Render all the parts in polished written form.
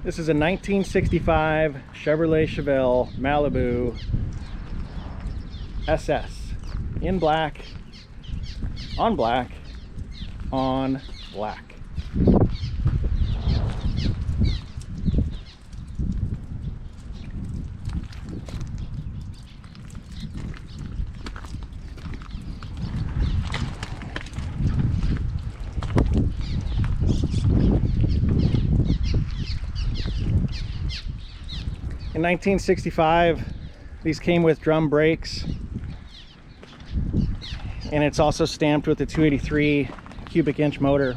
This is a 1965 Chevrolet Chevelle Malibu SS in black, on black, on black. In 1965, these came with drum brakes, and it's also stamped with a 283 cubic inch motor.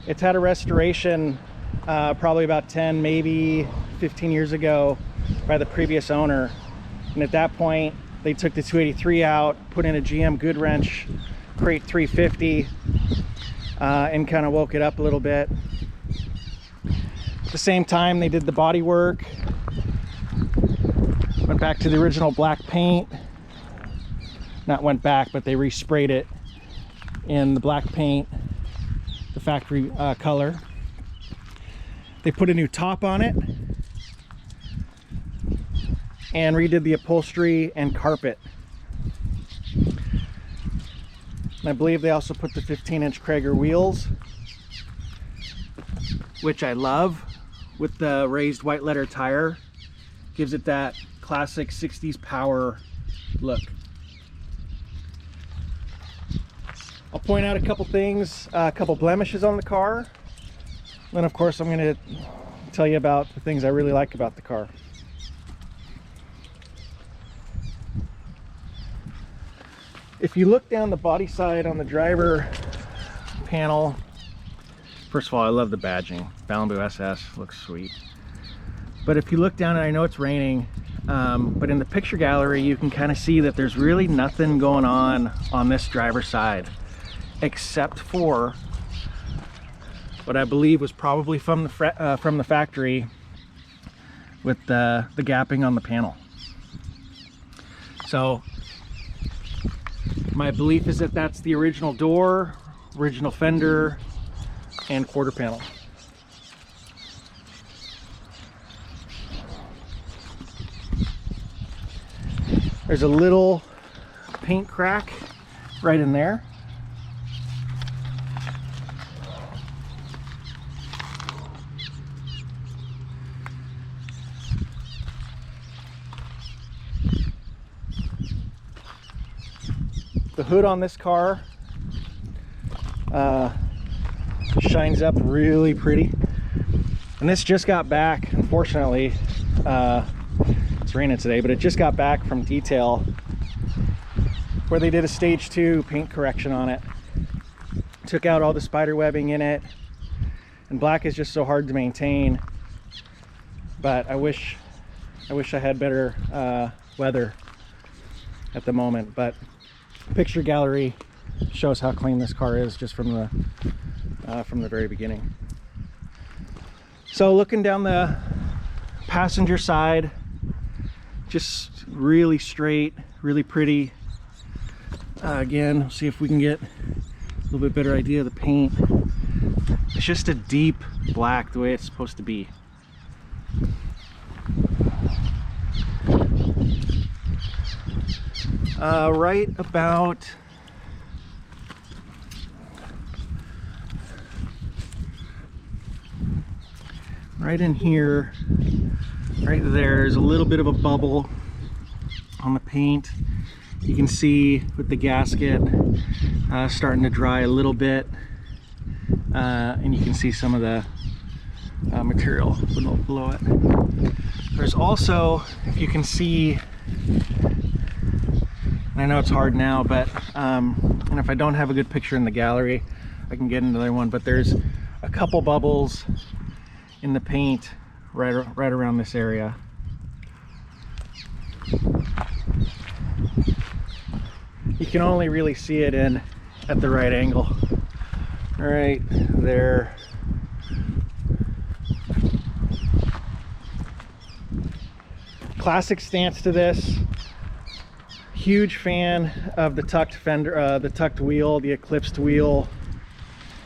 It's had a restoration probably about 10, maybe 15 years ago by the previous owner. And at that point, they took the 283 out, put in a GM Goodwrench Crate 350, and kind of woke it up a little bit. At the same time, they did the body work, went back to the original black paint. Not went back, but they resprayed it in the black paint, the factory color. They put a new top on it and redid the upholstery and carpet. And I believe they also put the 15-inch Krager wheels, which I love, with the raised white letter tire. Gives it that classic 60s power look. I'll point out a couple things, a couple blemishes on the car. Then of course I'm going to tell you about the things I really like about the car. If you look down the body side on the driver panel, first of all, I love the badging. Malibu SS looks sweet. But if you look down, and I know it's raining, but in the picture gallery, you can kind of see that there's really nothing going on this driver's side, except for what I believe was probably from the factory with the gapping on the panel. So my belief is that that's the original door, original fender, and quarter panel. There's a little paint crack right in there. The hood on this car shines up really pretty, and this just got back, unfortunately. It's raining today, but it just got back from detail where they did a stage 2 paint correction on it. Took out all the spider webbing in it, and black is just so hard to maintain. But I wish I had better weather at the moment. But picture gallery shows how clean this car is just from the very beginning. So looking down the passenger side, just really straight, really pretty. Again, see if we can get a little bit better idea of the paint. It's just a deep black, the way it's supposed to be. Right about right in here, right there's a little bit of a bubble on the paint. You can see with the gasket starting to dry a little bit, and you can see some of the material below it. There's also, if you can see, and I know it's hard now, but and if I don't have a good picture in the gallery, I can get another one, but there's a couple bubbles in the paint right around this area. You can only really see it at the right angle. Right there. Classic stance to this. Huge fan of the tucked fender, the tucked wheel, the eclipsed wheel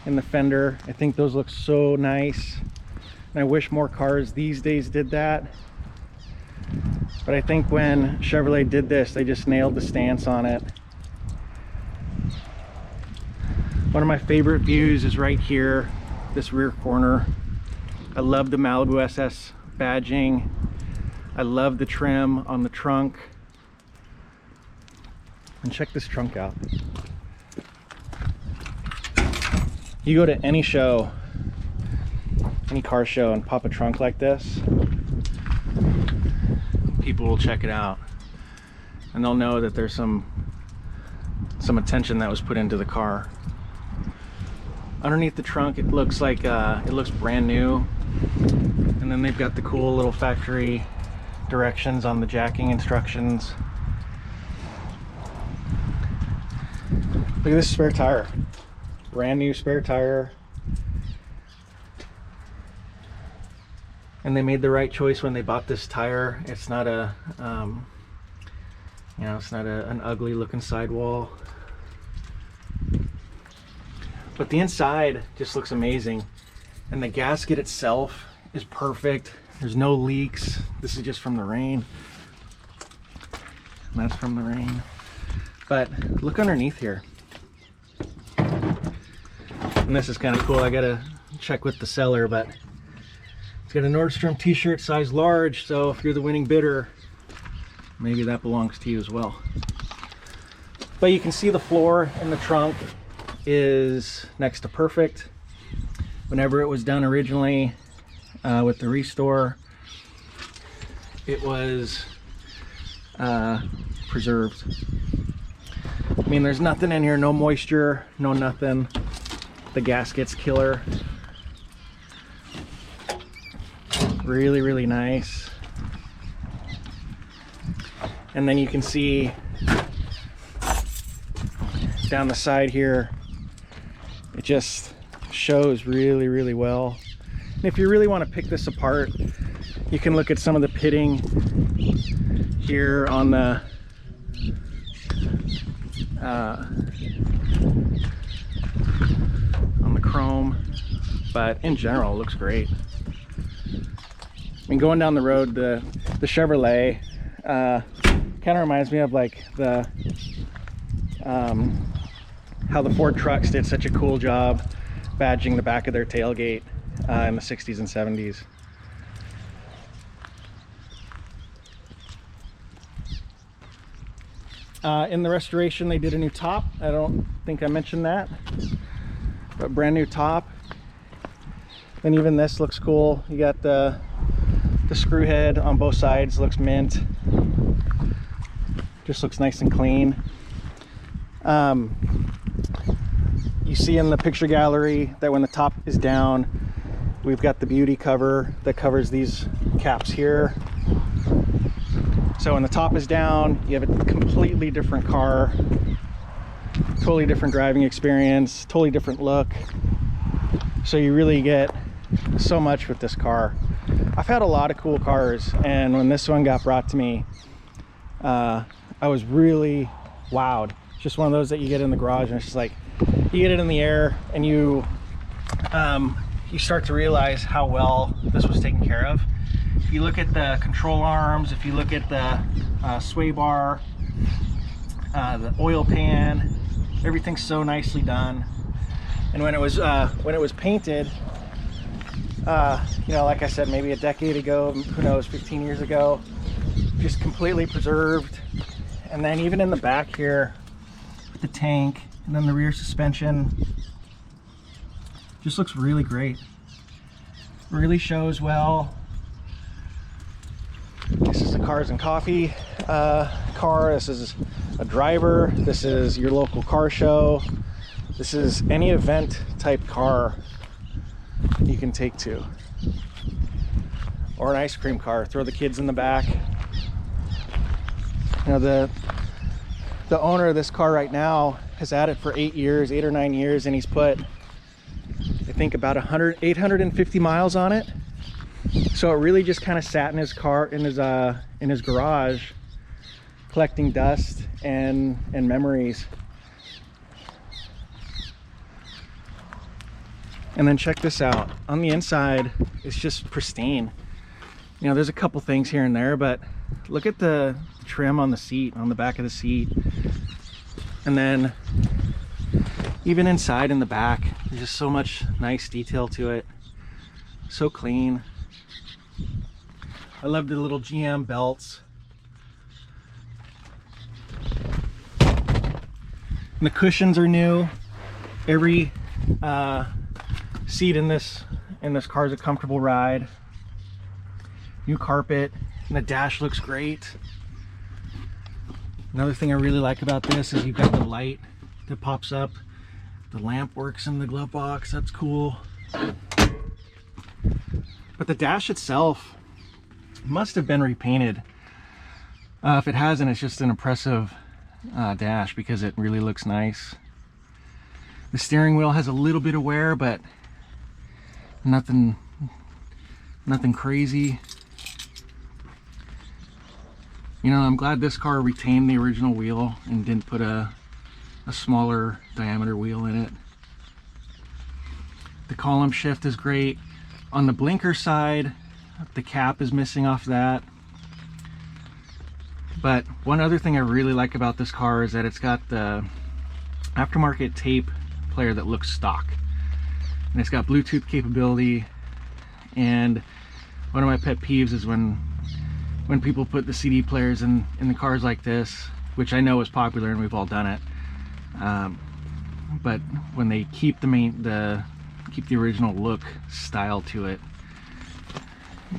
in the fender. I think those look so nice. And I wish more cars these days did that. But I think when Chevrolet did this, they just nailed the stance on it. One of my favorite views is right here, this rear corner. I love the Malibu SS badging. I love the trim on the trunk. And check this trunk out. You go to any show, any car show, and pop a trunk like this, people will check it out, and they'll know that there's some attention that was put into the car. Underneath the trunk, it looks like it looks brand new, and then they've got the cool little factory directions on the jacking instructions. Look at this spare tire, brand new spare tire. And they made the right choice when they bought this tire. It's not a, you know, it's not an ugly looking sidewall. But the inside just looks amazing. And the gasket itself is perfect. There's no leaks. This is just from the rain. And that's from the rain. But look underneath here. And this is kind of cool. I gotta check with the seller, but it's got a Nordstrom t-shirt size large, so if you're the winning bidder, maybe that belongs to you as well. But you can see the floor in the trunk is next to perfect. Whenever it was done originally with the restore, it was preserved. I mean, there's nothing in here, no moisture, no nothing. The gasket's killer. Really, really nice. And then you can see down the side here, it just shows really, really well. And if you really want to pick this apart, you can look at some of the pitting here on the chrome, but in general it looks great. I mean, going down the road, the Chevrolet kind of reminds me of like the how the Ford trucks did such a cool job badging the back of their tailgate in the 60s and 70s. In the restoration, they did a new top. I don't think I mentioned that, but brand new top. And even this looks cool. You got the screw head on both sides, looks mint. Just looks nice and clean. You see in the picture gallery that when the top is down, we've got the beauty cover that covers these caps here. So when the top is down, you have a completely different car, totally different driving experience, totally different look. So you really get so much with this car. I've had a lot of cool cars, and when this one got brought to me, I was really wowed. It's just one of those that you get in the garage and it's just like, you get it in the air and you start to realize how well this was taken care of. If you look at the control arms, if you look at the sway bar, the oil pan, everything's so nicely done. And when it was painted, you know, like I said, maybe a decade ago, who knows, 15 years ago, just completely preserved. And then even in the back here, with the tank, and then the rear suspension, just looks really great. Really shows well. This is the Cars and Coffee car. This is a driver. This is your local car show. This is any event type car you can take to. Or an ice cream car. Throw the kids in the back. You know, the owner of this car right now has had it for 8 or 9 years, and he's put, I think, about 850 miles on it. So it really just kind of sat in his car, in his garage, collecting dust and memories. And then check this out. On the inside, it's just pristine. You know, there's a couple things here and there, but look at the trim on the seat, on the back of the seat. And then even inside in the back, there's just so much nice detail to it. So clean. I love the little GM belts. And the cushions are new. Every seat in this car is a comfortable ride. New carpet, and the dash looks great. Another thing I really like about this is you've got the light that pops up. The lamp works in the glove box, that's cool. But the dash itself must have been repainted. If it hasn't, it's just an impressive dash because it really looks nice. The steering wheel has a little bit of wear, but nothing crazy. You know, I'm glad this car retained the original wheel and didn't put a smaller diameter wheel in it. The column shift is great. On the blinker side, the cap is missing off that. But one other thing I really like about this car is that it's got the aftermarket tape player that looks stock. And it's got Bluetooth capability. And one of my pet peeves is when people put the CD players in the cars like this, which I know is popular and we've all done it. But when they keep the original look style to it,